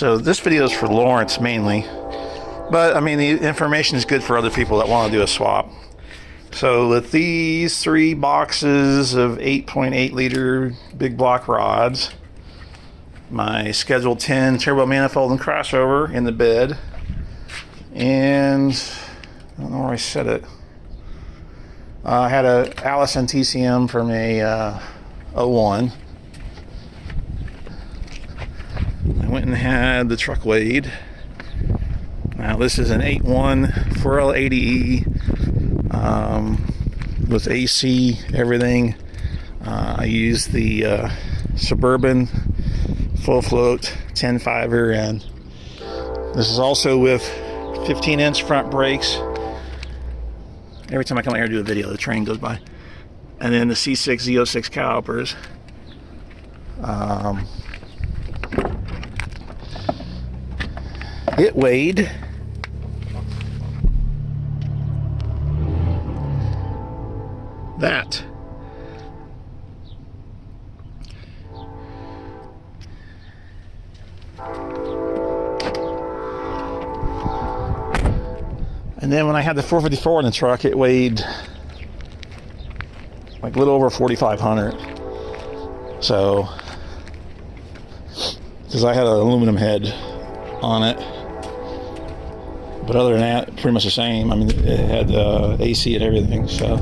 So this video is for Lawrence mainly, but I mean the information is good for other people that want to do a swap. So with these 3 boxes of 8.8 liter big block rods, my Schedule 10 turbo manifold and crossover in the bed, and I don't know where I set it. I had a Allison TCM from a 01. I went and had the truck weighed. Now this is an 8.1 4L80E with AC, everything. I used the Suburban full float 10.5er, and this is also with 15-inch front brakes. Every time I come out here to do a video, the train goes by. And then the C6 Z06 calipers. It weighed that. And then when I had the 454 in the truck, it weighed like a little over 4,500. So, because I had an aluminum head on it. But other than that, pretty much the same. I mean, it had AC and everything, so.